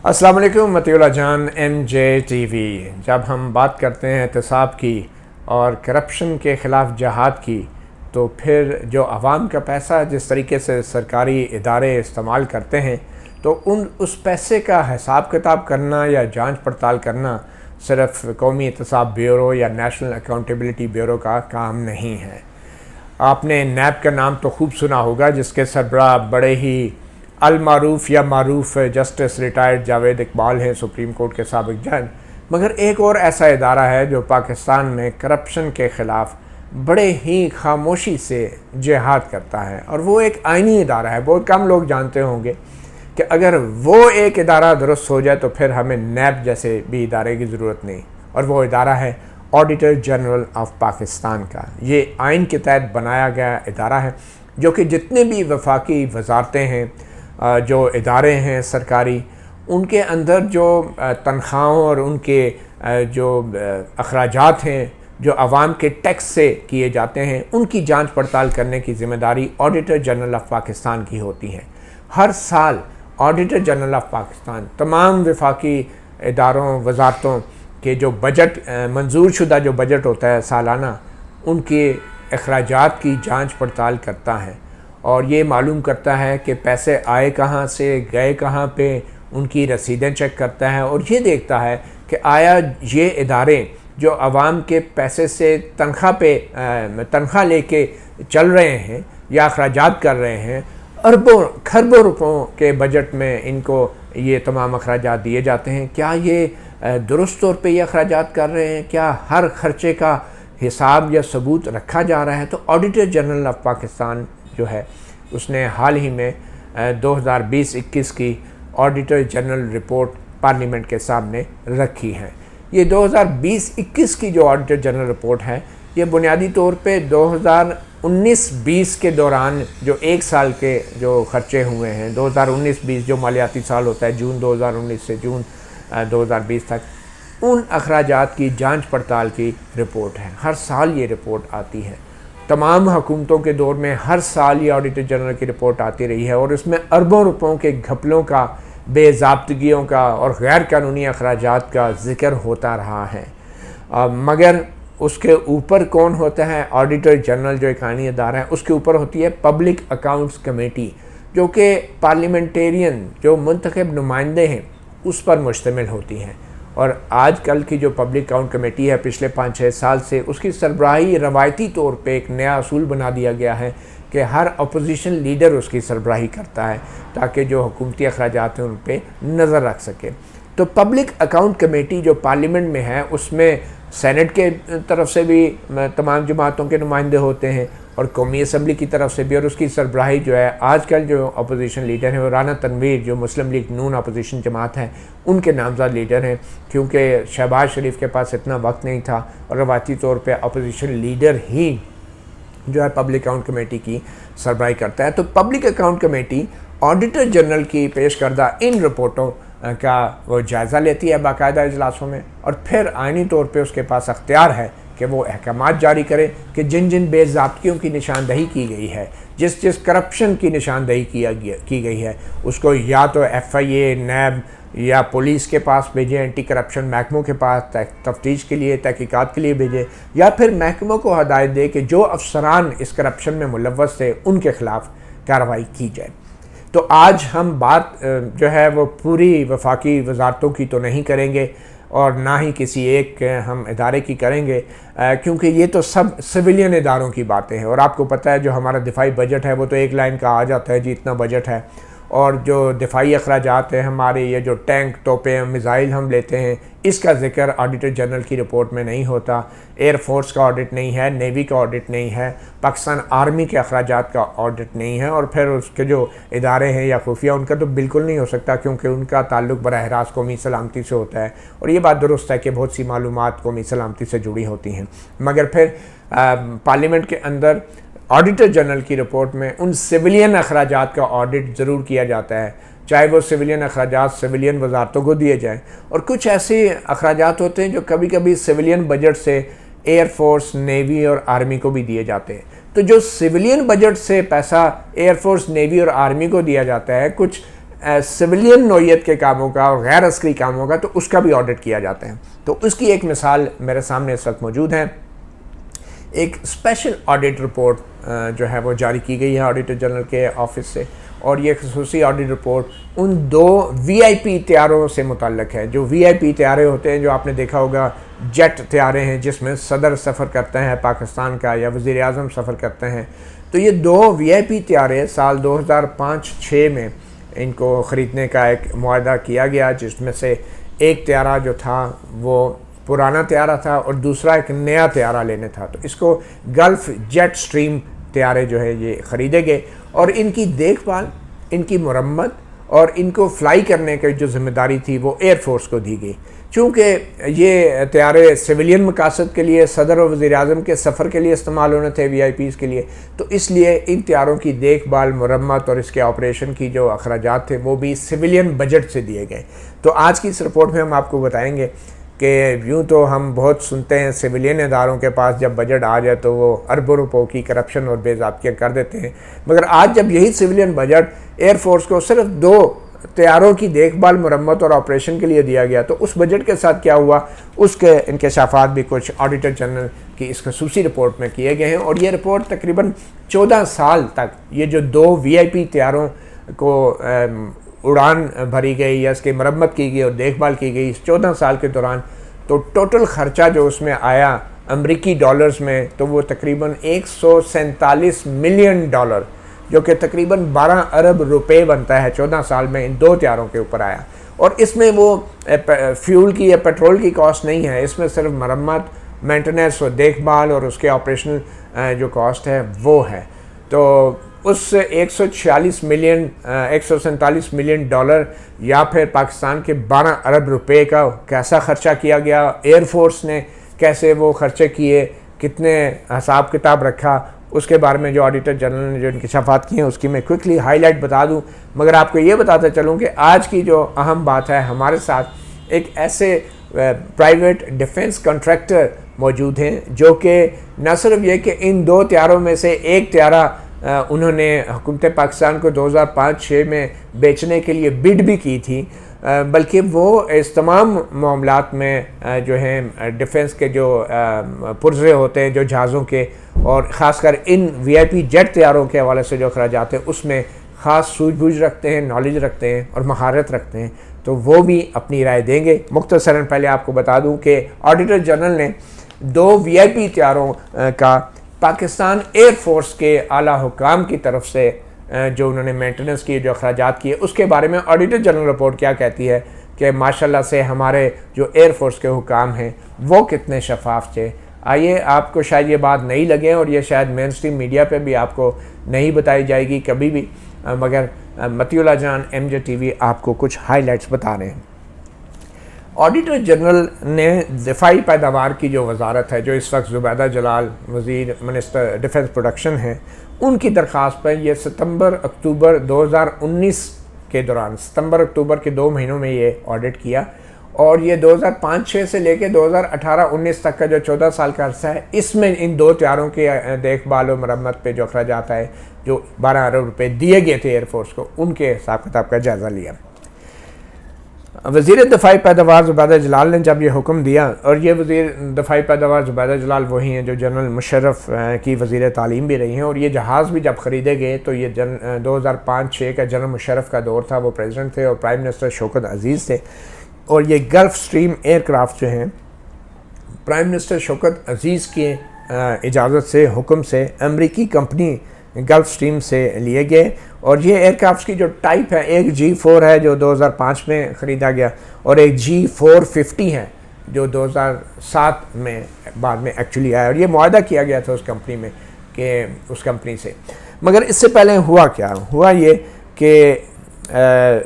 السلام علیکم مطیع اللہ جان MJTV۔ جب ہم بات کرتے ہیں احتساب کی اور کرپشن کے خلاف جہاد کی، تو پھر جو عوام کا پیسہ جس طریقے سے سرکاری ادارے استعمال کرتے ہیں، تو اس پیسے کا حساب کتاب کرنا یا جانچ پڑتال کرنا صرف قومی احتساب بیورو یا نیشنل اکاؤنٹیبلٹی بیورو کا کام نہیں ہے۔ آپ نے نیب کا نام تو خوب سنا ہوگا، جس کے سربراہ بڑے ہی المعروف یا معروف جسٹس ریٹائرڈ جاوید اقبال ہیں، سپریم کورٹ کے سابق جج۔ مگر ایک اور ایسا ادارہ ہے جو پاکستان میں کرپشن کے خلاف بڑے ہی خاموشی سے جہاد کرتا ہے، اور وہ ایک آئینی ادارہ ہے۔ بہت کم لوگ جانتے ہوں گے کہ اگر وہ ایک ادارہ درست ہو جائے تو پھر ہمیں نیب جیسے بھی ادارے کی ضرورت نہیں، اور وہ ادارہ ہے آڈیٹر جنرل آف پاکستان کا۔ یہ آئین کے تحت بنایا گیا ادارہ ہے جو کہ جتنے بھی وفاقی وزارتیں ہیں، جو ادارے ہیں سرکاری، ان کے اندر جو تنخواہوں اور ان کے جو اخراجات ہیں جو عوام کے ٹیکس سے کیے جاتے ہیں، ان کی جانچ پڑتال کرنے کی ذمہ داری آڈیٹر جنرل آف پاکستان کی ہوتی ہے۔ ہر سال آڈیٹر جنرل آف پاکستان تمام وفاقی اداروں وزارتوں کے جو بجٹ منظور شدہ جو بجٹ ہوتا ہے سالانہ، ان کے اخراجات کی جانچ پڑتال کرتا ہے، اور یہ معلوم کرتا ہے کہ پیسے آئے کہاں سے، گئے کہاں پہ، ان کی رسیدیں چیک کرتا ہے، اور یہ دیکھتا ہے کہ آیا یہ ادارے جو عوام کے پیسے سے تنخواہ لے کے چل رہے ہیں یا اخراجات کر رہے ہیں، اربوں کھربوں روپوں کے بجٹ میں ان کو یہ تمام اخراجات دیے جاتے ہیں، کیا یہ درست طور پہ یہ اخراجات کر رہے ہیں، کیا ہر خرچے کا حساب یا ثبوت رکھا جا رہا ہے۔ تو آڈیٹر جنرل آف پاکستان جو ہے، اس نے حال ہی میں 2020-21 کی آڈیٹر جنرل رپورٹ پارلیمنٹ کے سامنے رکھی ہے۔ یہ 2020-21 کی جو آڈیٹر جنرل رپورٹ ہے، یہ بنیادی طور پہ 2019-20 کے دوران جو ایک سال کے جو خرچے ہوئے ہیں، 2019-20 جو مالیاتی سال ہوتا ہے، جون 2019 سے جون 2020 تک، ان اخراجات کی جانچ پڑتال کی رپورٹ ہے۔ ہر سال یہ رپورٹ آتی ہے، تمام حکومتوں کے دور میں ہر سال یہ آڈیٹر جنرل کی رپورٹ آتی رہی ہے، اور اس میں اربوں روپوں کے گھپلوں کا، بے ضابطگیوں کا اور غیر قانونی اخراجات کا ذکر ہوتا رہا ہے۔ مگر اس کے اوپر کون ہوتا ہے؟ آڈیٹر جنرل جو ایک آئینی ادارہ ہے، اس کے اوپر ہوتی ہے پبلک اکاؤنٹس کمیٹی، جو کہ پارلیمنٹیرین جو منتخب نمائندے ہیں اس پر مشتمل ہوتی ہیں۔ اور آج کل کی جو پبلک اکاؤنٹ کمیٹی ہے، پچھلے 5-6 سال سے اس کی سربراہی روایتی طور پہ ایک نیا اصول بنا دیا گیا ہے کہ ہر اپوزیشن لیڈر اس کی سربراہی کرتا ہے، تاکہ جو حکومتی اخراجات ہیں ان پہ نظر رکھ سکے۔ تو پبلک اکاؤنٹ کمیٹی جو پارلیمنٹ میں ہے، اس میں سینٹ کے طرف سے بھی تمام جماعتوں کے نمائندے ہوتے ہیں، اور قومی اسمبلی کی طرف سے بھی، اور اس کی سربراہی جو ہے آج کل جو اپوزیشن لیڈر ہیں، وہ رانا تنویر جو مسلم لیگ نون اپوزیشن جماعت ہے، ان کے نامزد لیڈر ہیں، کیونکہ شہباز شریف کے پاس اتنا وقت نہیں تھا، اور روایتی طور پہ اپوزیشن لیڈر ہی جو ہے پبلک اکاؤنٹ کمیٹی کی سربراہی کرتا ہے۔ تو public account committee auditor general کی پیش کردہ ان رپورٹوں کا وہ جائزہ لیتی ہے باقاعدہ اجلاسوں میں، اور پھر آئینی طور پہ اس کے پاس اختیار ہے کہ وہ احکامات جاری کرے کہ جن جن بے ضابطگیوں کی نشاندہی کی گئی ہے، جس کرپشن کی نشاندہی کی گئی ہے، اس کو یا تو FIA، نیب یا پولیس کے پاس بھیجیں، اینٹی کرپشن محکموں کے پاس تفتیش کے لیے، تحقیقات کے لیے بھیجیں، یا پھر محکموں کو ہدایت دے کہ جو افسران اس کرپشن میں ملوث تھے ان کے خلاف کارروائی کی جائے۔ تو آج ہم بات جو ہے وہ پوری وفاقی وزارتوں کی تو نہیں کریں گے، اور نہ ہی کسی ایک ہم ادارے کی کریں گے، کیونکہ یہ تو سب سویلین اداروں کی باتیں ہیں، اور آپ کو پتہ ہے جو ہمارا دفاعی بجٹ ہے وہ تو ایک لائن کا آ جاتا ہے، جی اتنا بجٹ ہے، اور جو دفاعی اخراجات ہیں ہمارے، یہ جو ٹینک، توپیں، میزائل ہم لیتے ہیں، اس کا ذکر آڈیٹر جنرل کی رپورٹ میں نہیں ہوتا۔ ایئر فورس کا آڈٹ نہیں ہے، نیوی کا آڈٹ نہیں ہے، پاکستان آرمی کے اخراجات کا آڈٹ نہیں ہے، اور پھر اس کے جو ادارے ہیں یا خفیہ، ان کا تو بالکل نہیں ہو سکتا، کیونکہ ان کا تعلق براہ راست قومی سلامتی سے ہوتا ہے، اور یہ بات درست ہے کہ بہت سی معلومات قومی سلامتی سے جڑی ہوتی ہیں۔ مگر پھر پارلیمنٹ کے اندر آڈیٹر جنرل کی رپورٹ میں ان سویلین اخراجات کا آڈٹ ضرور کیا جاتا ہے، چاہے وہ سویلین اخراجات سویلین وزارتوں کو دیے جائیں، اور کچھ ایسے اخراجات ہوتے ہیں جو کبھی کبھی سویلین بجٹ سے ایئر فورس، نیوی اور آرمی کو بھی دیے جاتے ہیں۔ تو جو سویلین بجٹ سے پیسہ ایئر فورس، نیوی اور آرمی کو دیا جاتا ہے، کچھ سویلین نوعیت کے کاموں کا اور غیر عسکری کاموں کا، تو اس کا بھی آڈٹ کیا جاتا ہے۔ تو اس کی ایک مثال میرے سامنے اس وقت موجود ہے۔ ایک اسپیشل آڈٹ رپورٹ جو ہے وہ جاری کی گئی ہے آڈیٹر جنرل کے آفس سے، اور یہ خصوصی آڈٹ رپورٹ ان 2 وی آئی پی طیاروں سے متعلق ہے۔ جو وی آئی پی طیارے ہوتے ہیں، جو آپ نے دیکھا ہوگا جیٹ طیارے ہیں جس میں صدر سفر کرتے ہیں پاکستان کا یا وزیر اعظم سفر کرتے ہیں، تو یہ 2 وی آئی پی طیارے سال 2005-6 میں ان کو خریدنے کا ایک معاہدہ کیا گیا، جس میں سے ایک طیارہ جو تھا وہ پرانا طیارہ تھا اور دوسرا ایک نیا طیارہ لینے تھا۔ تو اس کو گلف جیٹ سٹریم طیارے جو ہے یہ خریدے گئے، اور ان کی دیکھ بھال، ان کی مرمت اور ان کو فلائی کرنے کی جو ذمہ داری تھی وہ ایئر فورس کو دی گئی۔ چونکہ یہ طیارے سویلین مقاصد کے لیے، صدر اور وزیر اعظم کے سفر کے لیے استعمال ہونے تھے، وی آئی پیز کے لیے، تو اس لیے ان طیاروں کی دیکھ بھال، مرمت اور اس کے آپریشن کی جو اخراجات تھے وہ بھی سویلین بجٹ سے دیے گئے۔ تو آج کی اس رپورٹ میں ہم آپ کو بتائیں گے کہ یوں تو ہم بہت سنتے ہیں سویلین اداروں کے پاس جب بجٹ آ جائے تو وہ اربوں روپوں کی کرپشن اور بے ضابطگیاں کر دیتے ہیں، مگر آج جب یہی سویلین بجٹ ایئر فورس کو صرف 2 طیاروں کی دیکھ بھال، مرمت اور آپریشن کے لیے دیا گیا، تو اس بجٹ کے ساتھ کیا ہوا، اس کے انکشافات بھی کچھ آڈیٹر جنرل کی اس خصوصی رپورٹ میں کیے گئے ہیں۔ اور یہ رپورٹ تقریباً 14 سال تک یہ جو 2 وی آئی پی طیاروں کو اڑان بھری گئی یا اس کی مرمت کی گئی اور دیکھ بھال کی گئی، اس 14 سال کے دوران تو ٹوٹل خرچہ جو اس میں آیا امریکی ڈالرز میں، تو وہ تقریباً $147 ملین، جو کہ تقریباً 12 ارب روپے بنتا ہے، 14 سال میں ان 2 طیاروں کے اوپر آیا۔ اور اس میں وہ فیول کی یا پیٹرول کی کاسٹ نہیں ہے، اس میں صرف مرمت، مینٹیننس اور دیکھ بھال اور اس کے آپریشنل جو کاسٹ ہے وہ ہے۔ تو اس $147 ملین یا پھر پاکستان کے 12 ارب روپے کا کیسا خرچہ کیا گیا، ایئر فورس نے کیسے وہ خرچے کیے، کتنے حساب کتاب رکھا، اس کے بارے میں جو آڈیٹر جنرل نے جو انکشافات کیے ہیں اس کی میں کوئکلی ہائی لائٹ بتا دوں۔ مگر آپ کو یہ بتاتا چلوں کہ آج کی جو اہم بات ہے، ہمارے ساتھ ایک ایسے پرائیویٹ ڈیفنس کنٹریکٹر موجود ہیں جو کہ نہ صرف یہ کہ ان 2 طیاروں میں سے ایک طیارہ انہوں نے حکومت پاکستان کو 2005-6 میں بیچنے کے لیے بڈ بھی کی تھی، بلکہ وہ اس تمام معاملات میں جو ہیں ڈیفنس کے جو پرزے ہوتے ہیں جو جہازوں کے، اور خاص کر ان وی آئی پی جیٹ طیاروں کے حوالے سے جو اخراجات ہیں اس میں خاص سوجھ بوجھ رکھتے ہیں، نالج رکھتے ہیں اور مہارت رکھتے ہیں، تو وہ بھی اپنی رائے دیں گے۔ مختصراً پہلے آپ کو بتا دوں کہ آڈیٹر جنرل نے 2 وی آئی پی طیاروں کا پاکستان ایئر فورس کے اعلیٰ حکام کی طرف سے جو انہوں نے مینٹیننس کی، جو اخراجات کیے، اس کے بارے میں آڈیٹر جنرل رپورٹ کیا کہتی ہے کہ ماشاءاللہ سے ہمارے جو ایئر فورس کے حکام ہیں وہ کتنے شفاف تھے۔ آئیے، آپ کو شاید یہ بات نہیں لگے اور یہ شاید مین اسٹریم میڈیا پہ بھی آپ کو نہیں بتائی جائے گی کبھی بھی، مگر مطیع اللہ جان ایم جے ٹی وی آپ کو کچھ ہائی لائٹس بتا رہے ہیں۔ آڈیٹر جنرل نے دفاعی پیداوار کی جو وزارت ہے، جو اس وقت زبیدہ جلال وزیر منسٹر ڈیفنس پروڈکشن ہیں، ان کی درخواست پر یہ ستمبر-اکتوبر 2019 کے دوران، ستمبر-اکتوبر کے 2 مہینوں میں یہ آڈٹ کیا، اور یہ 2005-6 سے لے کے 2018-19 تک کا جو 14 سال کا عرصہ ہے، اس میں ان 2 طیاروں کے دیکھ بھال و مرمت پہ جو اخراجات آئے، جو 12 ارب روپے دیے گئے تھے ایئر فورس کو، ان کے حساب کتاب کا جائزہ لیا۔ وزیر دفاعی پیداوار زبیدہ جلال نے جب یہ حکم دیا، اور یہ وزیر دفاعی پیداوار زبیدہ جلال وہی ہیں جو جنرل مشرف کی وزیر تعلیم بھی رہی ہیں، اور یہ جہاز بھی جب خریدے گئے تو یہ 2005-6 کا جنرل مشرف کا دور تھا، وہ پریزیڈنٹ تھے، اور پرائم منسٹر شوکت عزیز تھے، اور یہ گلف سٹریم ایئر کرافٹ جو ہیں پرائم منسٹر شوکت عزیز کی اجازت سے، حکم سے امریکی کمپنی گلف سٹریم سے لیے گئے، اور یہ ایئر کرافٹس کی جو ٹائپ ہے، ایک G4 ہے جو 2005 میں خریدا گیا، اور ایک G450 ہے جو 2007 میں بعد میں ایکچولی آیا، اور یہ معاہدہ کیا گیا تھا اس کمپنی میں کہ اس کمپنی سے۔ مگر اس سے پہلے ہوا کیا؟ ہوا یہ کہ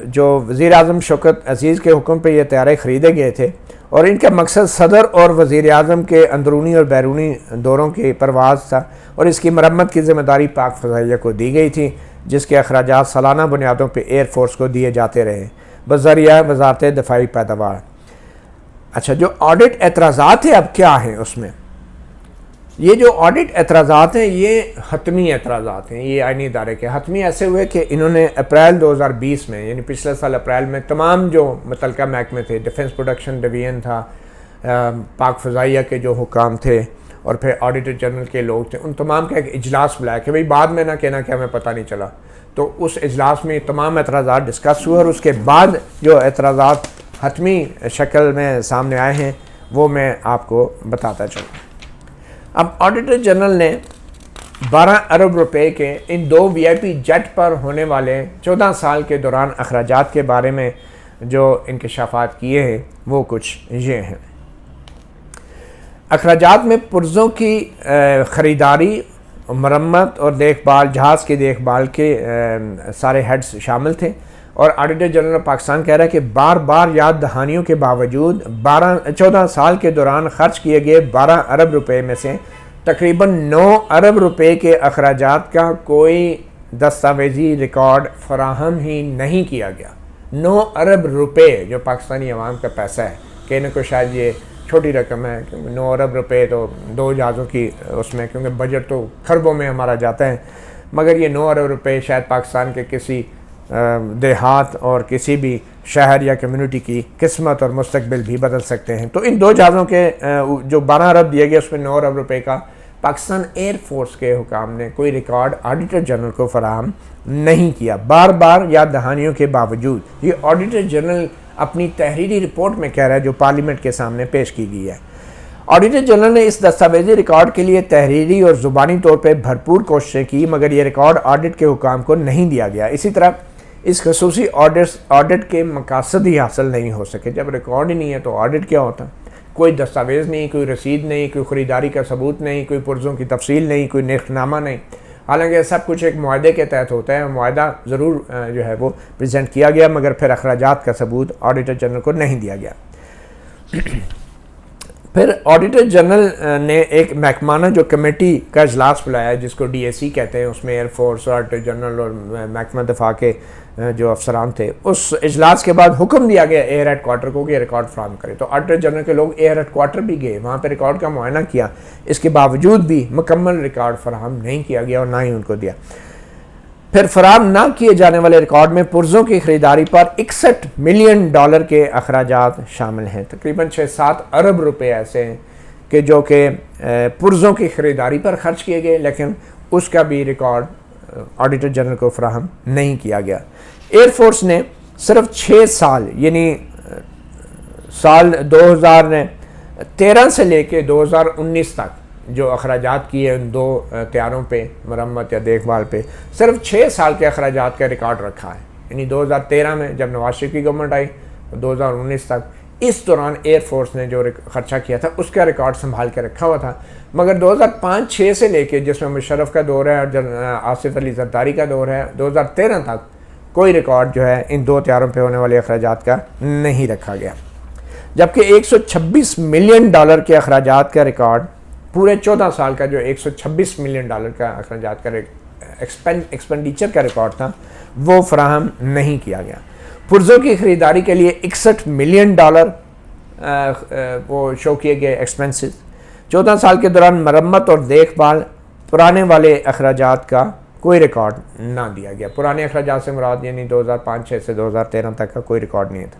جو وزیر اعظم شوکت عزیز کے حکم پہ یہ طیارے خریدے گئے تھے، اور ان کا مقصد صدر اور وزیر اعظم کے اندرونی اور بیرونی دوروں کی پرواز تھا، اور اس کی مرمت کی ذمہ داری پاک فضائیہ کو دی گئی تھی، جس کے اخراجات سالانہ بنیادوں پہ ایئر فورس کو دیے جاتے رہے بذریعہ وزارت دفاعی پیداوار۔ اچھا، جو آڈٹ اعتراضات ہیں اب کیا ہیں اس میں؟ یہ جو آڈٹ اعتراضات ہیں یہ حتمی اعتراضات ہیں، یہ آئینی ادارے کے حتمی ایسے ہوئے کہ انہوں نے اپریل 2020 میں یعنی پچھلے سال اپریل میں تمام جو متعلقہ محکمے تھے، ڈیفنس پروڈکشن ڈویژن تھا، پاک فضائیہ کے جو حکام تھے اور پھر آڈیٹر جنرل کے لوگ تھے، ان تمام کا ایک اجلاس بلایا کہ بھئی بعد میں نہ کہنا کہ ہمیں پتہ نہیں چلا. تو اس اجلاس میں تمام اعتراضات ڈسکس ہوئے اور اس کے بعد جو اعتراضات حتمی شکل میں سامنے آئے ہیں وہ میں آپ کو بتاتا چلوں. اب آڈیٹر جنرل نے 12 ارب روپے کے ان 2 وی آئی پی جیٹ پر ہونے والے 14 سال کے دوران اخراجات کے بارے میں جو انکشافات کیے ہیں وہ کچھ یہ ہیں. اخراجات میں پرزوں کی خریداری، مرمت اور دیکھ بھال، جہاز کی دیکھ بھال کے سارے ہیڈز شامل تھے. اور آڈیٹر جنرل پاکستان کہہ رہا ہے کہ بار بار یاد دہانیوں کے باوجود 14 سال کے دوران خرچ کیے گئے 12 ارب روپے میں سے تقریباً 9 ارب روپے کے اخراجات کا کوئی دستاویزی ریکارڈ فراہم ہی نہیں کیا گیا. 9 ارب روپے جو پاکستانی عوام کا پیسہ ہے، کہنے کو شاید یہ چھوٹی رقم ہے، 9 ارب روپے تو 2 جہازوں کی اس میں، کیونکہ بجٹ تو خربوں میں ہمارا جاتا ہے، مگر یہ 9 ارب روپے شاید پاکستان کے کسی دیہات اور کسی بھی شہر یا کمیونٹی کی قسمت اور مستقبل بھی بدل سکتے ہیں. تو ان 2 جہازوں کے جو 12 ارب دیے گئے اس میں 9 ارب روپے کا پاکستان ایئر فورس کے حکام نے کوئی ریکارڈ آڈیٹر جنرل کو فراہم نہیں کیا، بار بار یاد دہانیوں کے باوجود. یہ آڈیٹر جنرل اپنی تحریری رپورٹ میں کہہ رہا ہے جو پارلیمنٹ کے سامنے پیش کی گئی ہے. آڈیٹر جنرل نے اس دستاویزی ریکارڈ کے لیے تحریری اور زبانی طور پہ بھرپور کوششیں کی، مگر یہ ریکارڈ آڈٹ کے حکام کو نہیں دیا گیا. اسی طرح اس خصوصی آڈٹ کے مقاصد ہی حاصل نہیں ہو سکے. جب ریکارڈ ہی نہیں ہے تو آڈٹ کیا ہوتا؟ کوئی دستاویز نہیں، کوئی رسید نہیں، کوئی خریداری کا ثبوت نہیں، کوئی پرزوں کی تفصیل نہیں، کوئی نرخ نامہ نہیں. حالانکہ سب کچھ ایک معاہدے کے تحت ہوتا ہے، معاہدہ ضرور جو ہے وہ پریزنٹ کیا گیا، مگر پھر اخراجات کا ثبوت آڈیٹر جنرل کو نہیں دیا گیا. پھر آڈیٹر جنرل نے ایک محکمانہ جو کمیٹی کا اجلاس بلایا جس کو ڈی اے سی کہتے ہیں، اس میں ایئر فورس، آڈیٹر جنرل اور محکمہ دفاع کے جو افسران تھے. اس اجلاس کے بعد حکم دیا گیا ایئر ہیڈ کوارٹر کو کہ ریکارڈ فراہم کرے. تو آڈیٹر جنرل کے لوگ ایئر ہیڈ کوارٹر بھی گئے، وہاں پہ ریکارڈ کا معائنہ کیا، اس کے باوجود بھی مکمل ریکارڈ فراہم نہیں کیا گیا اور نہ ہی ان کو دیا. پھر فراہم نہ کیے جانے والے ریکارڈ میں پرزوں کی خریداری پر $61 ملین کے اخراجات شامل ہیں. تقریباً 6-7 ارب روپے ایسے ہیں کہ جو کہ پرزوں کی خریداری پر خرچ کیے گئے، لیکن اس کا بھی ریکارڈ آڈیٹر جنرل کو فراہم نہیں کیا گیا. ایئر فورس نے صرف 6 سال یعنی سال 2013 سے لے کے 2019 تک جو اخراجات کیے ان 2 طیاروں پہ مرمت یا دیکھ بھال پہ، صرف 6 سال کے اخراجات کا ریکارڈ رکھا ہے. یعنی 2013 میں جب نواز شریف کی گورنمنٹ آئی 2019 تک اس دوران ایئر فورس نے جو خرچہ کیا تھا اس کا ریکارڈ سنبھال کے رکھا ہوا تھا. مگر 2005-6 سے لے کے جس میں مشرف کا دور ہے اور آصف علی زرداری کا دور ہے، 2013 تک کوئی ریکارڈ جو ہے ان 2 طیاروں پہ ہونے والے اخراجات کا نہیں رکھا گیا. جبکہ $126 ملین کے اخراجات کا ریکارڈ، پورے 14 سال کا جو $126 ملین کا اخراجات کا ایکسپینڈیچر کا ریکارڈ تھا، وہ فراہم نہیں کیا گیا. پرزوں کی خریداری کے لیے $61 ملین وہ شو کیے گئے ایکسپینسز. 14 سال کے دوران مرمت اور دیکھ بھال پرانے والے اخراجات کا کوئی ریکارڈ نہ دیا گیا. پرانے اخراجات سے مراد یعنی 2005-6 سے 2013 تک کا کوئی ریکارڈ نہیں تھا.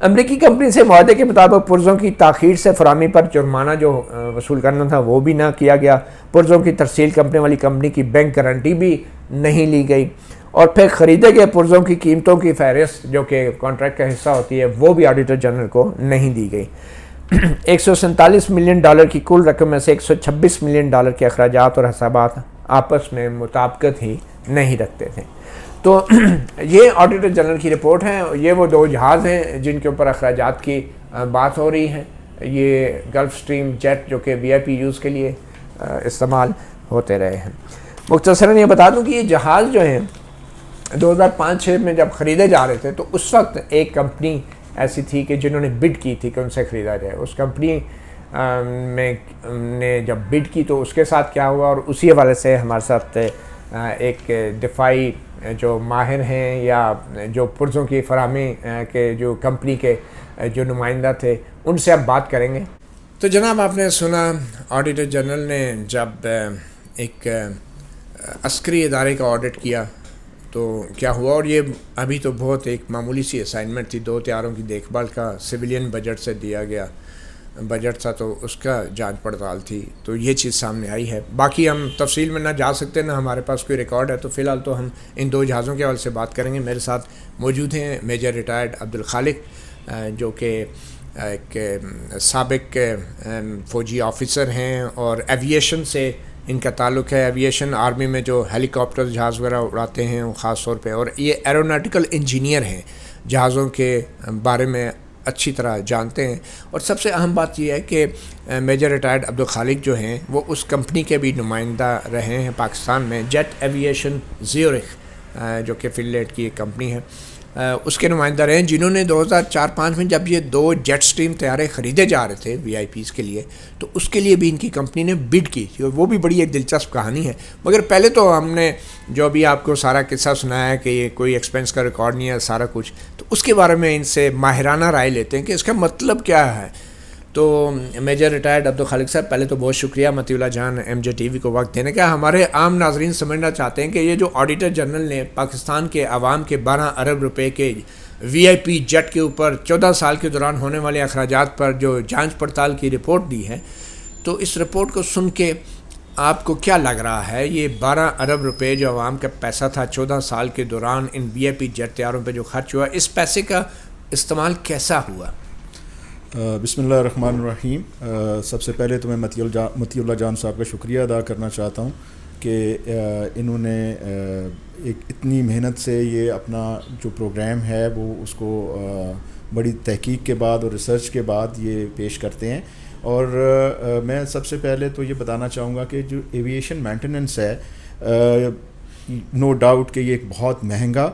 امریکی کمپنی سے معاہدے کے مطابق پرزوں کی تاخیر سے فراہمی پر جرمانہ جو وصول کرنا تھا وہ بھی نہ کیا گیا. پرزوں کی ترسیل کرنے والی کمپنی کی بینک گارنٹی بھی نہیں لی گئی. اور پھر خریدے گئے پرزوں کی قیمتوں کی فہرست جو کہ کانٹریکٹ کا حصہ ہوتی ہے وہ بھی آڈیٹر جنرل کو نہیں دی گئی. $147 ملین کی کل رقم میں سے $126 ملین کے اخراجات اور حسابات آپس میں مطابقت ہی نہیں رکھتے تھے. تو یہ آڈیٹر جنرل کی رپورٹ ہے. یہ وہ 2 جہاز ہیں جن کے اوپر اخراجات کی بات ہو رہی ہے. یہ گلف سٹریم جیٹ جو کہ وی آئی پی یوز کے لیے استعمال ہوتے رہے ہیں. مختصراً یہ بتا دوں کہ یہ جہاز جو ہیں 2005-6 میں جب خریدے جا رہے تھے تو اس وقت ایک کمپنی ایسی تھی کہ جنہوں نے بڈ کی تھی کہ ان سے خریدا جائے. اس کمپنی میں نے جب بڈ کی تو اس کے ساتھ کیا ہوا، اور اسی حوالے سے ہمارے ساتھ ایک دفاعی جو ماہر ہیں یا جو پرزوں کی فراہمی کے جو کمپنی کے جو نمائندہ تھے ان سے اب بات کریں گے. تو جناب آپ نے سنا آڈیٹر جنرل نے جب ایک عسکری ادارے کا آڈٹ کیا تو کیا ہوا، اور یہ ابھی تو بہت ایک معمولی سی اسائنمنٹ تھی، 2 طیاروں کی دیکھ بھال کا سویلین بجٹ سے دیا گیا بجٹ تھا، تو اس کا جانچ پڑتال تھی، تو یہ چیز سامنے آئی ہے. باقی ہم تفصیل میں نہ جا سکتے، نہ ہمارے پاس کوئی ریکارڈ ہے، تو فی الحال تو ہم ان 2 جہازوں کے حوالے سے بات کریں گے. میرے ساتھ موجود ہیں میجر ریٹائرڈ عبدالخالق، جو کہ ایک سابق فوجی آفیسر ہیں اور ایویشن سے ان کا تعلق ہے. ایویشن آرمی میں جو ہیلی کاپٹر جہاز وغیرہ اڑاتے ہیں وہ خاص طور پہ، اور یہ ایروناٹیکل انجینئر ہیں، جہازوں کے بارے میں اچھی طرح جانتے ہیں. اور سب سے اہم بات یہ ہے کہ میجر ریٹائرڈ عبدالخالق جو ہیں وہ اس کمپنی کے بھی نمائندہ رہے ہیں پاکستان میں، جیٹ ایویشن زیورخ، جو کہ فن لینڈ کی ایک کمپنی ہے، اس کے نمائندہ رہے ہیں، جنہوں نے 2004-05 میں جب یہ 2 جیٹ سٹریم طیارے خریدے جا رہے تھے وی آئی پیز کے لیے، تو اس کے لیے بھی ان کی کمپنی نے بڈ کی تھی، اور وہ بھی بڑی ایک دلچسپ کہانی ہے. مگر پہلے تو ہم نے جو بھی آپ کو سارا قصہ سنایا ہے کہ یہ کوئی ایکسپینس کا ریکارڈ نہیں ہے سارا کچھ، تو اس کے بارے میں ان سے ماہرانہ رائے لیتے ہیں کہ اس کا مطلب کیا ہے. تو میجر ریٹائرڈ عبدالخالق صاحب، پہلے تو بہت شکریہ مطیع اللہ جان ایم جے ٹی وی کو وقت دینے کا. ہمارے عام ناظرین سمجھنا چاہتے ہیں کہ یہ جو آڈیٹر جنرل نے پاکستان کے عوام کے 12 ارب روپے کے وی آئی پی جیٹ کے اوپر 14 سال کے دوران ہونے والے اخراجات پر جو جانچ پڑتال کی رپورٹ دی ہے، تو اس رپورٹ کو سن کے آپ کو کیا لگ رہا ہے؟ یہ 12 ارب روپے جو عوام کا پیسہ تھا 14 سال کے دوران ان وی آئی پی جیٹ طیاروں پہ جو خرچ ہوا، اس پیسے کا استعمال کیسا ہوا؟ بسم اللہ الرحمن الرحیم. سب سے پہلے تو میں مطیع اللہ جان صاحب کا شکریہ ادا کرنا چاہتا ہوں کہ انہوں نے ایک اتنی محنت سے یہ اپنا جو پروگرام ہے وہ اس کو بڑی تحقیق کے بعد اور ریسرچ کے بعد یہ پیش کرتے ہیں. اور میں سب سے پہلے تو یہ بتانا چاہوں گا کہ جو ایویشن مینٹیننس ہے، نو ڈاؤٹ کہ یہ ایک بہت مہنگا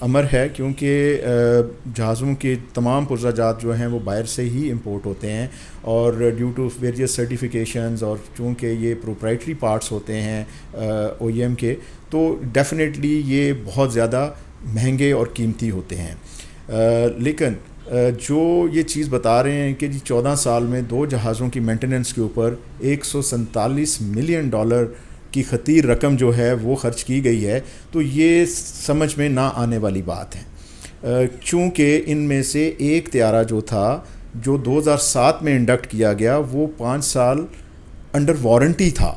امر ہے، کیونکہ جہازوں کے تمام پرزہ جو ہیں وہ باہر سے ہی امپورٹ ہوتے ہیں، اور ڈیو ٹو ویریس سرٹیفیکیشنز، اور چونکہ یہ پروپرائٹری پارٹس ہوتے ہیں او ای ایم کے، تو ڈیفینیٹلی یہ بہت زیادہ مہنگے اور قیمتی ہوتے ہیں. لیکن جو یہ چیز بتا رہے ہیں کہ جی 14 سال میں 2 جہازوں کی مینٹیننس کے اوپر $147 ملین کی خطیر رقم جو ہے وہ خرچ کی گئی ہے، تو یہ سمجھ میں نہ آنے والی بات ہے. چونکہ ان میں سے ایک طیارہ جو تھا جو 2007 میں انڈکٹ کیا گیا، وہ 5 سال انڈر وارنٹی تھا.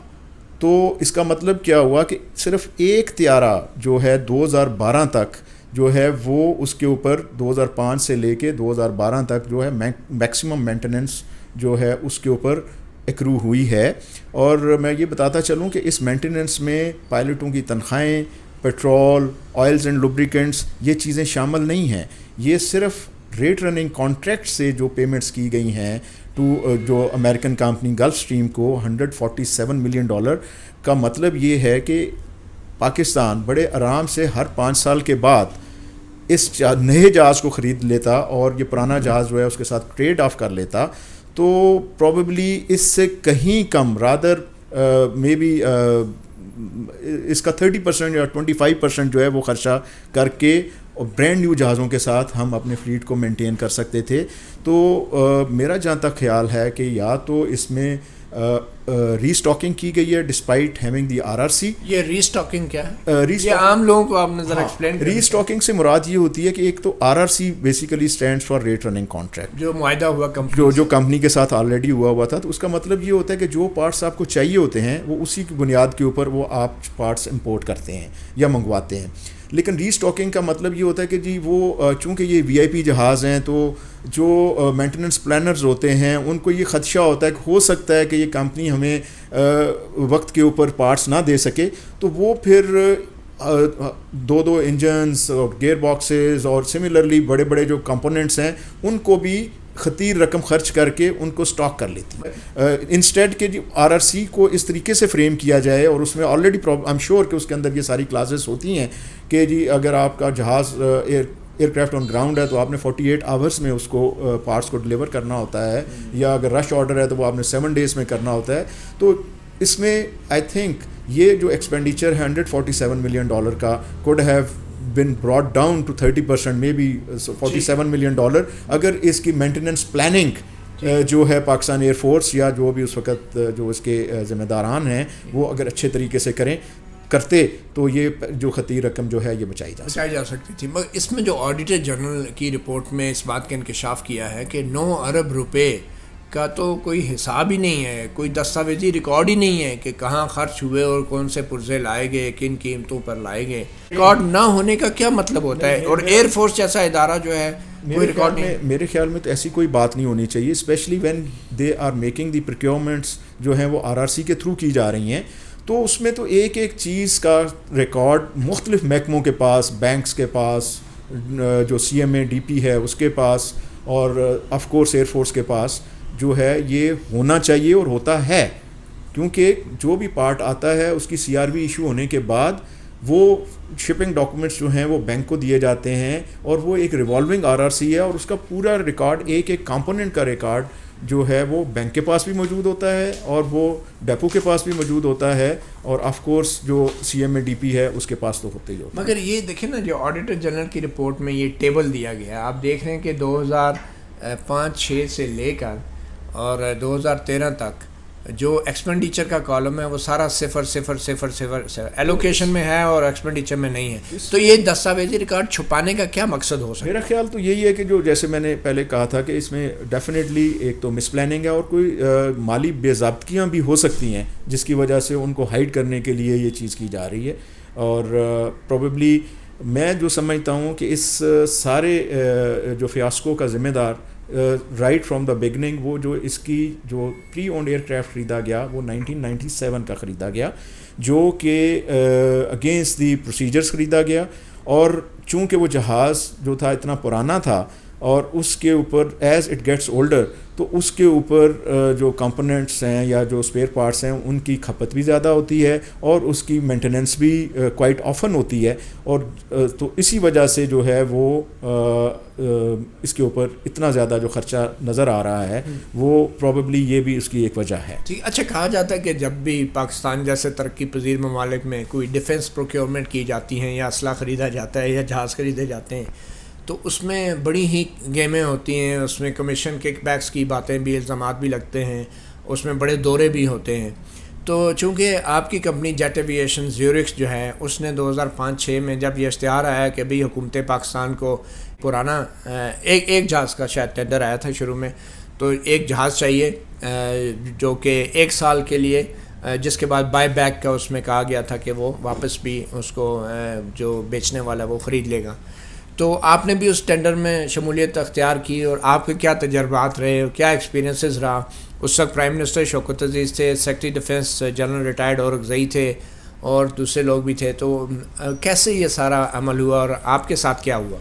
تو اس کا مطلب کیا ہوا کہ صرف ایک طیارہ جو ہے 2012 تک جو ہے وہ اس کے اوپر 2005 سے لے کے 2012 تک جو ہے میکسیمم مینٹیننس جو ہے اس کے اوپر ایکرو ہوئی ہے. اور میں یہ بتاتا چلوں کہ اس مینٹیننس میں پائلٹوں کی تنخواہیں، پیٹرول، آئلز اینڈ لوبریکنٹس، یہ چیزیں شامل نہیں ہیں. یہ صرف ریٹ رننگ کانٹریکٹ سے جو پیمنٹس کی گئی ہیں جو امریکن کمپنی گلف سٹریم کو $147 ملین کا مطلب یہ ہے کہ پاکستان بڑے آرام سے ہر 5 سال کے بعد اس نئے جہاز کو خرید لیتا اور یہ پرانا جہاز جو ہے اس کے ساتھ ٹریڈ آف کر لیتا. تو پروبیبلی اس سے کہیں کم، رادر مے بی اس کا 30% یا 25% جو ہے وہ خرچہ کر کے برینڈ نیو جہازوں کے ساتھ ہم اپنے فلیٹ کو مینٹین کر سکتے تھے. تو میرا جہاں تک خیال ہے کہ یا تو اس میں ری اسٹاکنگ کی گئی ہے despite having the R R C. یہ ری اسٹاکنگ کیا ہے؟ یہ عام لوگوں کو آپ نے ذرا ایکسپلین کریں. ری اسٹاکنگ سے مراد یہ ہوتی ہے کہ ایک تو R R C basically stands for rate running contract, جو معاہدہ ہوا کمپنی جو کمپنی کے ساتھ آلریڈی ہوا تھا. تو اس کا مطلب یہ ہوتا ہے کہ جو پارٹس آپ کو چاہیے ہوتے ہیں وہ اسی کی بنیاد کے اوپر وہ آپ پارٹس امپورٹ کرتے ہیں یا منگواتے ہیں. لیکن ری اسٹاکنگ کا مطلب یہ ہوتا ہے کہ جی وہ چونکہ یہ وی آئی پی جہاز ہیں، تو جو مینٹیننس پلانرز ہوتے ہیں ان کو یہ خدشہ ہوتا ہے کہ ہو سکتا ہے کہ یہ کمپنی ہمیں وقت کے اوپر پارٹس نہ دے سکے، تو وہ پھر 2 انجنز اور گیئر باکسز اور سملرلی بڑے بڑے جو کمپوننٹس ہیں ان کو بھی خطیر رقم خرچ کر کے ان کو سٹاک کر لیتی ہے. انسٹیڈ کہ آر آر سی کو اس طریقے سے فریم کیا جائے، اور اس میں آلریڈی آئی ایم شیور کہ اس کے اندر یہ ساری کلاسز ہوتی ہیں کہ جی اگر آپ کا جہاز ایئر کرافٹ آن گراؤنڈ ہے تو آپ نے 48 آورس میں اس کو پارٹس کو ڈلیور کرنا ہوتا ہے، یا اگر رش آرڈر ہے تو وہ آپ نے 7 ڈیز میں کرنا ہوتا ہے. تو اس میں آئی تھنک یہ جو ایکسپینڈیچر ہے $147 ملین کا could have been brought down to 30%, maybe $47 million, اگر اس کی مینٹیننس پلاننگ جو ہے پاکستان ایئر فورس یا جو بھی اس وقت جو اس کے ذمہ داران ہیں وہ اگر اچھے طریقے سے کرتے تو یہ جو خطیر رقم جو ہے یہ بچائی جا سکتی تھی. مگر اس میں جو آڈیٹر جنرل کی رپورٹ میں اس بات کا انکشاف کیا ہے کہ 9 ارب روپے کا تو کوئی حساب ہی نہیں ہے, کوئی دستاویزی ریکارڈ ہی نہیں ہے کہ کہاں خرچ ہوئے اور کون سے پرزے لائے گئے, کن قیمتوں پر لائے گئے. ریکارڈ نہ ہونے کا کیا مطلب ہوتا ہے؟ اور ایئر فورس جیسا ادارہ جو ہے کوئی ریکارڈ نہیں. میرے خیال میں تو ایسی کوئی بات نہیں ہونی چاہیے, specially when they are making the procurements جو ہیں وہ RRC کے تھرو کی جا رہی ہیں, تو اس میں تو ایک ایک چیز کا ریکارڈ مختلف محکموں کے پاس, بینکس کے پاس, جو CMA DP ہے اس کے پاس, اور آف کورس ایئر فورس کے پاس جو ہے یہ ہونا چاہیے اور ہوتا ہے, کیونکہ جو بھی پارٹ آتا ہے اس کی CRV ایشو ہونے کے بعد وہ شپنگ ڈاکومنٹس جو ہیں وہ بینک کو دیے جاتے ہیں, اور وہ ایک ریوالونگ RRC ہے, اور اس کا پورا ریکارڈ ایک ایک کمپوننٹ کا ریکارڈ جو ہے وہ بینک کے پاس بھی موجود ہوتا ہے اور وہ ڈیپو کے پاس بھی موجود ہوتا ہے, اور آف کورس جو CMA DP ہے اس کے پاس تو ہوتے ہی ہوتا ہے. مگر یہ دیکھیں نا, جو آڈیٹر جنرل کی رپورٹ میں یہ ٹیبل دیا گیا ہے, آپ دیکھ رہے ہیں کہ 2005-06 سے لے کر اور 2013 تک جو ایکسپینڈیچر کا کالم ہے وہ سارا 0 ایلوکیشن میں ہے اور ایکسپینڈیچر میں نہیں ہے. تو یہ دستاویزی ریکارڈ چھپانے کا کیا مقصد ہو سکتا ہے؟ میرا خیال تو یہی ہے کہ جو جیسے میں نے پہلے کہا تھا کہ اس میں ڈیفینیٹلی ایک تو مس پلاننگ ہے, اور کوئی مالی بے ضابطگیاں بھی ہو سکتی ہیں جس کی وجہ سے ان کو ہائڈ کرنے کے لیے یہ چیز کی جا رہی ہے. اور پروبیبلی میں جو سمجھتا ہوں کہ اس سارے جو فیاسکو کا ذمہ دار رائٹ فرام دا بگننگ, وہ جو اس کی جو پری اونڈ ایئر کرافٹ خریدا گیا وہ 1997 کا خریدا گیا, جو کہ اگینسٹ دی پروسیجرز خریدا گیا, اور چونکہ وہ جہاز جو تھا اتنا پرانا تھا اور اس کے اوپر ایز اٹ گیٹس اولڈر تو اس کے اوپر جو کمپوننٹس ہیں یا جو اسپیئر پارٹس ہیں ان کی کھپت بھی زیادہ ہوتی ہے اور اس کی مینٹیننس بھی کوائٹ آفن ہوتی ہے, اور تو اسی وجہ سے جو ہے وہ اس کے اوپر اتنا زیادہ جو خرچہ نظر آ رہا ہے وہ پروبیبلی یہ بھی اس کی ایک وجہ ہے. اچھا, کہا جاتا ہے کہ جب بھی پاکستان جیسے ترقی پذیر ممالک میں کوئی ڈیفنس پروکیورمنٹ کی جاتی ہیں یا اسلحہ خریدا جاتا ہے یا جہاز خریدے جاتے ہیں تو اس میں بڑی ہی گیمیں ہوتی ہیں, اس میں کمیشن کک بیکس کی باتیں بھی, الزامات بھی لگتے ہیں, اس میں بڑے دورے بھی ہوتے ہیں. تو چونکہ آپ کی کمپنی جیٹ ایویشن زیورکس جو ہے اس نے 2005-06 میں جب یہ اشتہار آیا کہ بھئی حکومت پاکستان کو پرانا ایک جہاز کا شاید ٹینڈر آیا تھا شروع میں, تو ایک جہاز چاہیے جو کہ 1 سال کے لیے, جس کے بعد بائی بیک کا اس میں کہا گیا تھا کہ وہ واپس بھی اس کو جو بیچنے والا وہ خرید لے گا. تو آپ نے بھی اس ٹینڈر میں شمولیت اختیار کی, اور آپ کے کیا تجربات رہے اور کیا ایکسپیرینسز رہا؟ اس وقت پرائم منسٹر شوکت عزیز تھے, سیکرٹری ڈیفنس جنرل ریٹائرڈ اورگزئی تھے, اور دوسرے لوگ بھی تھے. تو کیسے یہ سارا عمل ہوا اور آپ کے ساتھ کیا ہوا؟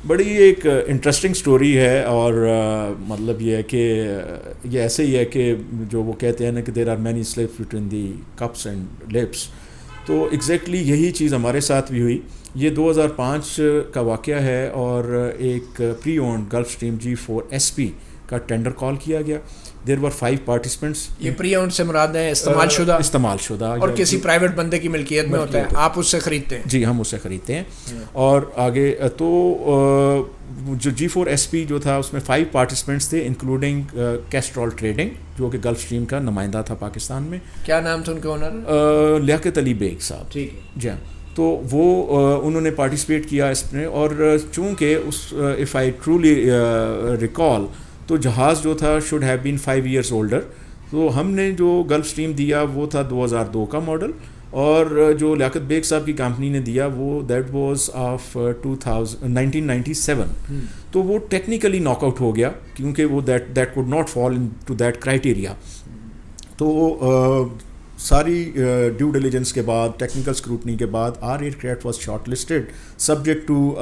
بڑی ایک انٹرسٹنگ سٹوری ہے, اور مطلب یہ ہے کہ یہ ایسے ہی ہے کہ جو وہ کہتے ہیں نا کہ there are many slips between the cups and lips, تو ایگزیکٹلی یہی چیز ہمارے ساتھ بھی ہوئی. یہ 2005 کا واقعہ ہے, اور ایک پری اونڈ گلف اسٹریم G4SP کا ٹینڈر کال کیا گیا. دیر ور 5 پارٹیسپینٹس. یہ پری اونڈ سے مراد ہے استعمال شدہ اور کسی پرائیویٹ بندے کی ملکیت میں ہوتا ہے, آپ اس سے خریدتے ہیں؟ جی, ہم اس سے خریدتے ہیں. اور آگے تو جو G4SP جو تھا اس میں 5 پارٹیسپینٹس تھے, انکلوڈنگ کیسٹرول ٹریڈنگ جو کہ گلف اسٹریم کا نمائندہ تھا پاکستان میں. کیا نام تھا ان کے اونر؟ لیاقت علی بیگ صاحب. ٹھیک ہے جی ہاں. تو وہ انہوں نے پارٹیسپیٹ کیا اس میں, اور چونکہ اس اف آئی ٹرولی ریکال تو جہاز جو تھا should have been 5 years older. تو ہم نے جو گلف اسٹریم دیا وہ تھا 2002 کا ماڈل, اور جو لیاقت بیگ صاحب کی کمپنی نے دیا وہ دیٹ واز آف 1997. تو وہ ٹیکنیکلی ناک آؤٹ ہو گیا کیونکہ وہ that could not fall into that criteria. تو ساری ڈیو ڈیلیجنس کے بعد, ٹیکنیکل اسکروٹنی کے بعد, our aircraft was shortlisted subject to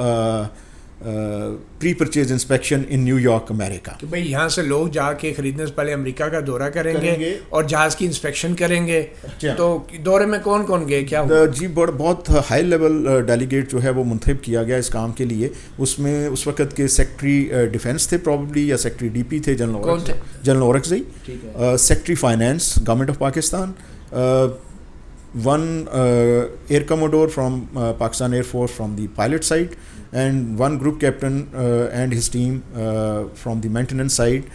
pre purchase inspection in New York امریکہ. کہ بھائی یہاں سے لوگ جا کے خریدنے سے پہلے امریکہ کا دورہ کریں گے اور جہاز کی انسپیکشن کریں گے. تو دورے میں کون کون گئے, کیا ہوا؟ جی, بہت ہائی لیول ڈیلیگیٹ جو ہے وہ منتخب کیا گیا اس کام کے لیے. اس میں اس وقت کے سیکرٹری ڈیفنس تھے پرابلی, یا سیکرٹری DP تھے general Orakzai, secretary finance government of Pakistan, one air commodore from Pakistan Air Force from the pilot side, and one group captain and his team from the maintenance side.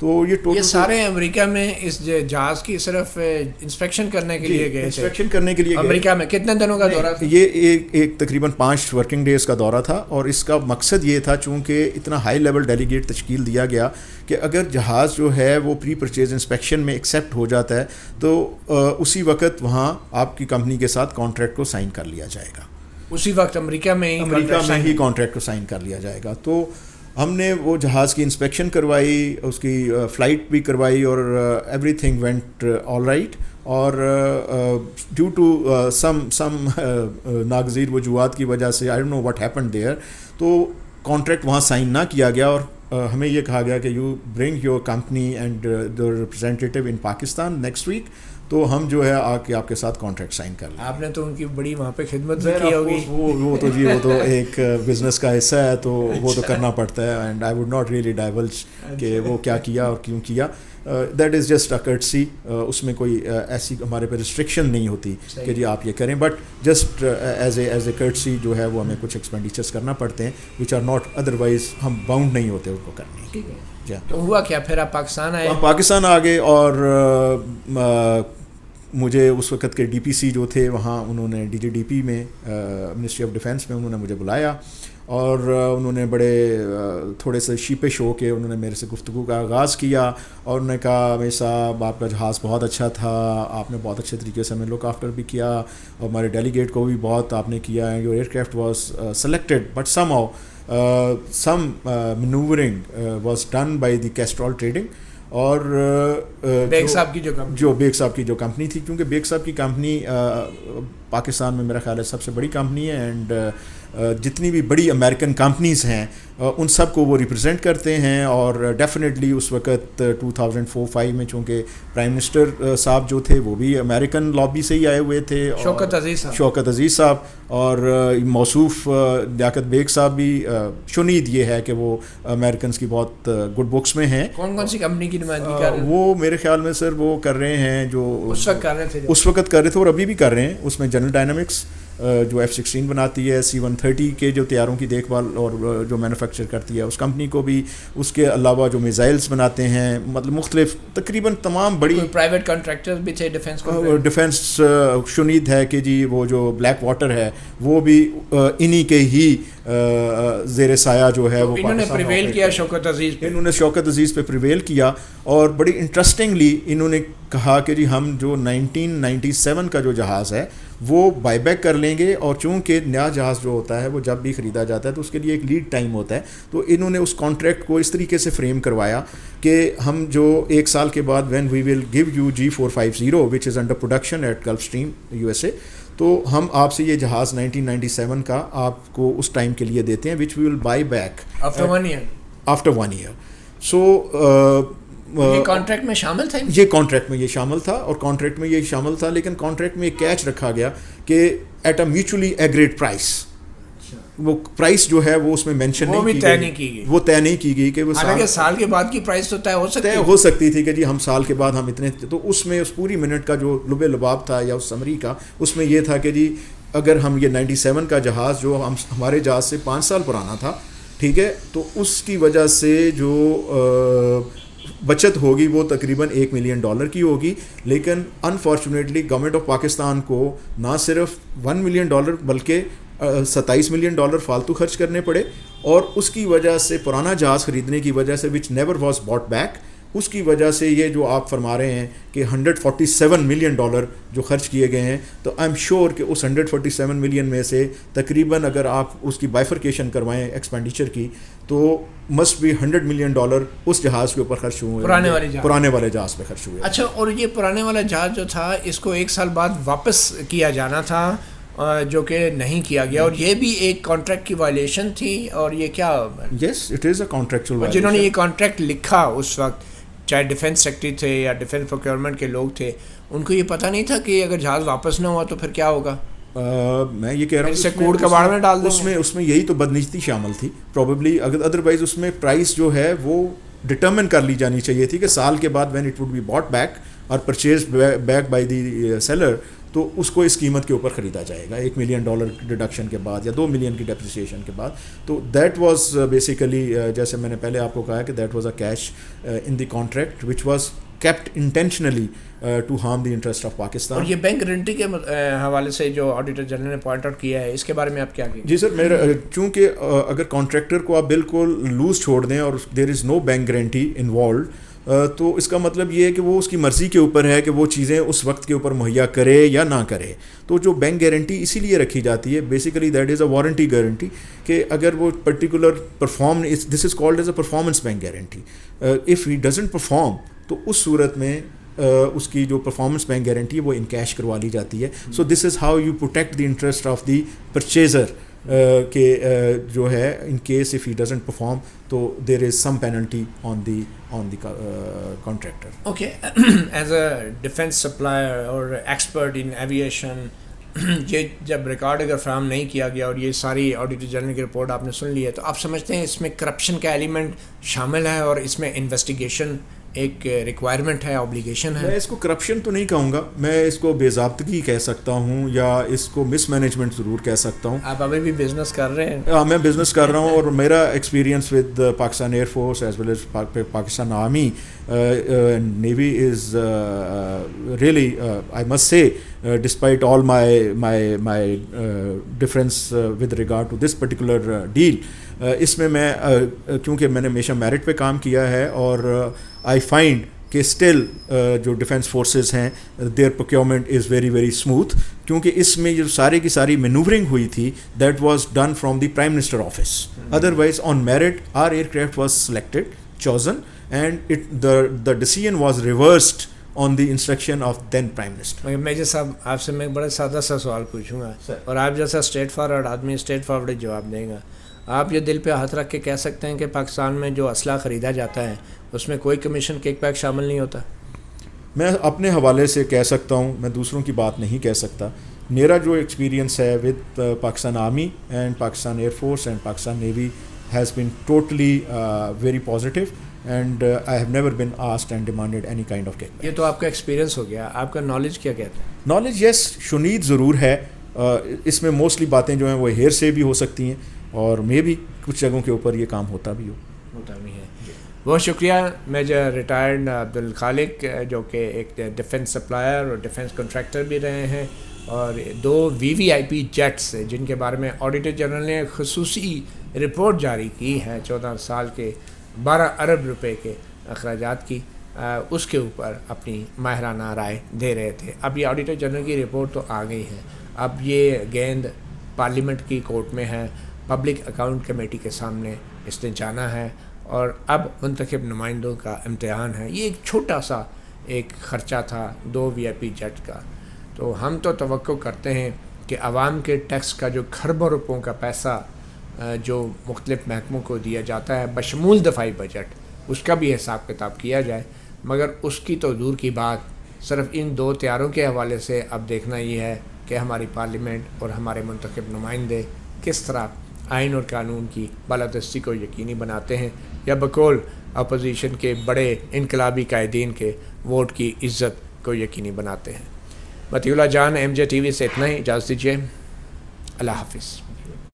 تو یہ سارے امریکہ میں اس جہاز کی صرف انسپیکشن کرنے کے لیے گئے تھے. انسپیکشن کرنے کے لیے امریکہ میں کتنے دنوں کا دورہ تھا؟ یہ ایک تقریباً 5 ورکنگ ڈیز کا دورہ تھا, اور اس کا مقصد یہ تھا چونکہ اتنا ہائی لیول ڈیلیگیٹ تشکیل دیا گیا کہ اگر جہاز جو ہے وہ پری پرچیز انسپیکشن میں ایکسیپٹ ہو جاتا ہے تو اسی وقت وہاں آپ کی کمپنی کے ساتھ کانٹریکٹ کو سائن کر لیا جائے گا. اسی وقت امریکہ میں ہی کانٹریکٹ کو سائن کر لیا جائے گا. تو ہم نے وہ جہاز کی انسپیکشن کروائی, اس کی فلائٹ بھی کروائی, اور everything went all right. اور ڈیو ٹو سم ناگزیر وجوہات کی وجہ سے I don't know what happened there, تو کانٹریکٹ وہاں سائن نہ کیا گیا, اور ہمیں یہ کہا گیا کہ you bring your company and the representative in Pakistan next week, تو ہم جو ہے آ کے آپ کے ساتھ کانٹریکٹ سائن کر لیں. آپ نے تو ان کی بڑی وہاں پہ خدمت بھی کی ہوگی. وہ تو ایک بزنس کا حصہ ہے, تو وہ تو کرنا پڑتا ہے. And I would not really divulge کہ وہ کیا کیا اور کیوں کیا. That is just a کٹسی. اس میں کوئی ایسی ہمارے پہ ریسٹرکشن نہیں ہوتی کہ جی آپ یہ کریں, بٹ جسٹ ایز اے کٹسی جو ہے وہ ہمیں کچھ ایکسپینڈیچرس کرنا پڑتے ہیں وچ آر ناٹ ادروائز ہم باؤنڈ نہیں ہوتے ان کو کرنے. تو ہوا کیا پھر آپ پاکستان آئے؟ ہم پاکستان آ گئے, اور مجھے اس وقت کے ڈی پی سی جو تھے وہاں, انہوں نے ڈی جی ڈی پی میں منسٹری آف ڈیفینس میں انہوں نے مجھے بلایا, اور انہوں نے بڑے تھوڑے سے شیپش ہو کے انہوں نے میرے سے گفتگو کا آغاز کیا, اور انہوں نے کہا میرے صاحب آپ کا جہاز بہت اچھا تھا, آپ نے بہت اچھے طریقے سے ہمیں لک آفٹر بھی کیا, اور ہمارے ڈیلیگیٹ کو بھی بہت آپ نے کیا. Your aircraft was selected but somehow some maneuvering was done by the Castrol Trading. اور بیگ صاحب کی جو کمپنی تھی, کیونکہ بیگ صاحب کی کمپنی پاکستان میں میرا خیال ہے سب سے بڑی کمپنی ہے, اینڈ جتنی بھی بڑی امریکن کمپنیز ہیں ان سب کو وہ ریپرزینٹ کرتے ہیں. اور ڈیفینیٹلی اس وقت 2004-05 میں چونکہ پرائم منسٹر صاحب جو تھے وہ بھی امریکن لابی سے ہی آئے ہوئے تھے, شوکت عزیز صاحب, اور موصوف لیاقت بیگ صاحب بھی. شنید یہ ہے کہ وہ امریکنس کی بہت گڈ بکس میں ہیں. کون سی کمپنی کی نمائندگی کر رہے ہیں وہ؟ میرے خیال میں سر وہ کر رہے ہیں جو اس وقت کر رہے تھے اور ابھی بھی کر رہے ہیں. اس میں جنرل ڈائنامکس جو F-16 بناتی ہے, C-130 کے جو طیاروں کی دیکھ بھال اور جو مینوفیکچر کرتی ہے اس کمپنی کو بھی, اس کے علاوہ جو میزائلز بناتے ہیں, مطلب مختلف تقریباً تمام بڑی پرائیویٹ کانٹریکٹرز بھی تھے ڈیفینس. شنید ہے کہ جی وہ جو بلیک واٹر ہے وہ بھی انہی کے ہی زیر سایہ جو ہے وہ انہوں نے پریویل کیا انہوں نے شوکت عزیز پہ پریویل کیا. اور بڑی انٹرسٹنگلی انہوں نے کہا کہ جی ہم جو 1997 کا جو جہاز ہے وہ بائی بیک کر لیں گے, اور چونکہ نیا جہاز جو ہوتا ہے وہ جب بھی خریدا جاتا ہے تو اس کے لیے ایک لیڈ ٹائم ہوتا ہے. تو انہوں نے اس کانٹریکٹ کو اس طریقے سے فریم کروایا کہ ہم جو 1 سال کے بعد when we will give you G450 which is under production at Gulfstream USA, تو ہم آپ سے یہ جہاز 1997 کا آپ کو اس ٹائم کے لیے دیتے ہیں which we will buy back after 1 year. So یہ کانٹریکٹ میں شامل تھا, یہ شامل تھا, اور کانٹریکٹ میں یہ شامل تھا, لیکن کانٹریکٹ میں ایک کیچ رکھا گیا کہ at a mutually agreed price. وہ پرائس جو ہے وہ اس میں مینشن نہیں کی گئی کہ وہ سال کے بعد کی پرائس تو طے ہو سکتی تھی کہ جی ہم سال کے بعد ہم اتنے. تو اس میں اس پوری منٹ کا جو لب لباب تھا یا اس سمری کا, اس میں یہ تھا کہ جی اگر ہم یہ 97 کا جہاز جو ہمارے جہاز سے 5 سال پرانا تھا, ٹھیک ہے, تو اس کی وجہ سے جو بچت ہوگی وہ تقریباً $1 ملین کی ہوگی. لیکن انفارچونیٹلی گورنمنٹ آف پاکستان کو نہ صرف $1 ملین بلکہ $27 ملین فالتو خرچ کرنے پڑے, اور اس کی وجہ سے پرانا جہاز خریدنے کی وجہ سے which never was bought back, اس کی وجہ سے یہ جو آپ فرما رہے ہیں کہ $147 ملین جو خرچ کیے گئے ہیں, تو آئی ایم شیور کہ اس 147 ملین میں سے تقریباً اگر آپ اس کی بائفرکیشن کروائیں ایکسپینڈیچر کی, تو مسٹ بھی $100 ملین اس جہاز کے اوپر خرچ ہوئے, پرانے والے جہاز پہ خرچ ہوئے. اچھا, اور یہ پرانے والا جہاز جو تھا اس کو 1 سال بعد واپس کیا جانا تھا, جو کہ نہیں کیا گیا, اور یہ بھی ایک کانٹریکٹ کی وائلیشن تھی. اور یہ کیا؟ یس, it is a contractual violation. جنہوں نے یہ کانٹریکٹ لکھا اس وقت, چاہے ڈیفینس سیکٹری تھے یا ڈیفینس پروکیورمنٹ کے لوگ تھے, ان کو یہ پتہ نہیں تھا کہ اگر جہاز واپس نہ ہوا تو پھر کیا ہوگا؟ میں یہ کہہ رہا ہوں اسے کوڑ کباڑ میں ڈال دیں. اس میں یہی تو بدنیتی شامل تھی پروبیبلی. ادروائز اس میں پرائس جو ہے وہ ڈٹرمن کر لی جانی چاہیے تھی کہ سال کے بعد when it would be bought back اور purchase back by the seller, تو اس کو اس قیمت کے اوپر خریدا جائے گا $1 ملین ڈیڈکشن کے بعد یا $2 ملین کی ڈیپریسیشن کے بعد. تو دیٹ واز بیسیکلی جیسے میں نے پہلے آپ کو کہا کہ that was a cash in the contract which was kept intentionally to harm the interest of Pakistan. اور یہ بینک گارنٹی کے حوالے سے جو آڈیٹر جنرل نے پوائنٹ آؤٹ کیا ہے اس کے بارے میں آپ کیا کہیں؟ جی سر، میرا چونکہ اگر کانٹریکٹر کو آپ بالکل لوز چھوڑ دیں اور دیر از نو بینک گارنٹی انوالوڈ، تو اس کا مطلب یہ ہے کہ وہ اس کی مرضی کے اوپر ہے کہ وہ چیزیں اس وقت کے اوپر مہیا کرے یا نہ کرے. تو جو بینک گارنٹی اسی لیے رکھی جاتی ہے basically that is a warranty guarantee, کہ اگر وہ particular perform, this is called as a performance bank guarantee. If he doesn't perform تو اس صورت میں اس کی جو پرفارمنس بینک گارنٹی ہے وہ ان کیش کروا لی جاتی ہے. So this is how you protect the interest of the purchaser, کہ جو ہے in case if he doesn't perform تو there is some penalty on the contractor. Okay, as a defence supplier اور ایکسپرٹ ان ایویشن، یہ جب record اگر فراہم نہیں کیا گیا اور یہ ساری آڈیٹر جنرل کی رپورٹ آپ نے سن لی ہے، تو آپ سمجھتے ہیں اس میں کرپشن کا ایلیمنٹ شامل ہے اور اس میں انویسٹیگیشن ایک ریکوائرمنٹ ہے، اوبلیگیشن ہے؟ میں اس کو کرپشن تو نہیں کہوں گا، میں اس کو بے ضابطگی کہہ سکتا ہوں یا اس کو مس مینجمنٹ ضرور کہہ سکتا ہوں. آپ ابھی بھی بزنس کر رہے ہیں؟ ہاں، میں بزنس کر رہا ہوں، اور میرا experience with Pakistan Air Force as well as Pakistan Army Navy is really I must say despite all my difference with regard to this particular deal, اس میں کیونکہ میں نے ہمیشہ میرٹ پہ کام کیا ہے، اور آئی فائنڈ کہ اسٹل جو ڈیفینس فورسز ہیں their procurement is very very smooth, کیونکہ اس میں جو سارے کی ساری مینوورنگ ہوئی تھی that was done from the prime minister office. Otherwise on merit our aircraft was selected, chosen, and the decision was reversed on the instruction of then Prime Minister. Major صاحب، آپ سے میں بڑا سادہ سا سوال پوچھوں گا، اور آپ جیسا اسٹریٹ فارورڈ آدمی اسٹریٹ فارورڈ جواب دے گا. آپ یہ دل پہ ہاتھ رکھ کے کہہ سکتے ہیں کہ پاکستان میں جو اسلحہ خریدا جاتا ہے اس میں کوئی کمیشن کیک بیک شامل نہیں ہوتا؟ میں اپنے حوالے سے کہہ سکتا ہوں، میں دوسروں کی بات نہیں کہہ سکتا. میرا جو ایکسپیرینس ہے with Pakistan army and Pakistan Air force and Pakistan navy has been totally very positive, and I have never been asked and demanded any kind of cake. یہ تو آپ کا ایکسپیرینس ہو گیا، آپ کا نالج کیا کہتا ہے؟ نالج یس شنید ضرور ہے، اس میں موسٹلی باتیں جو ہیں وہ ہیر سے بھی ہو سکتی ہیں، اور مے بھی کچھ جگہوں کے اوپر یہ کام ہوتا بھی ہے. بہت شکریہ میجر ریٹائرڈ عبدالخالق، جو کہ ایک ڈیفینس سپلائر اور ڈیفینس کنٹریکٹر بھی رہے ہیں، اور 2 VVIP جیٹس جن کے بارے میں آڈیٹر جنرل نے خصوصی رپورٹ جاری کی ہے 14 سال کے 12 ارب روپے کے اخراجات کی، اس کے اوپر اپنی ماہرانہ رائے دے رہے تھے. اب یہ آڈیٹر جنرل کی رپورٹ تو آ گئی ہے، اب یہ گیند پارلیمنٹ کی کورٹ میں ہے، پبلک اکاؤنٹ کمیٹی کے سامنے اس نے جانا ہے، اور اب منتخب نمائندوں کا امتحان ہے. یہ ایک چھوٹا سا ایک خرچہ تھا 2 VIP جیٹ کا. تو ہم تو توقع کرتے ہیں کہ عوام کے ٹیکس کا جو کھربوں روپوں کا پیسہ جو مختلف محکموں کو دیا جاتا ہے بشمول دفاعی بجٹ، اس کا بھی حساب کتاب کیا جائے. مگر اس کی تو دور کی بات، صرف ان 2 تیاروں کے حوالے سے اب دیکھنا یہ ہے کہ ہماری پارلیمنٹ اور ہمارے منتخب نمائندے کس طرح آئین اور قانون کی بالادستی کو یقینی بناتے ہیں، یا بقول اپوزیشن کے بڑے انقلابی قائدین کے ووٹ کی عزت کو یقینی بناتے ہیں. مطیع اللہ جان، MJ TV سے اتنا ہی، اجازت دیجیے، اللہ حافظ.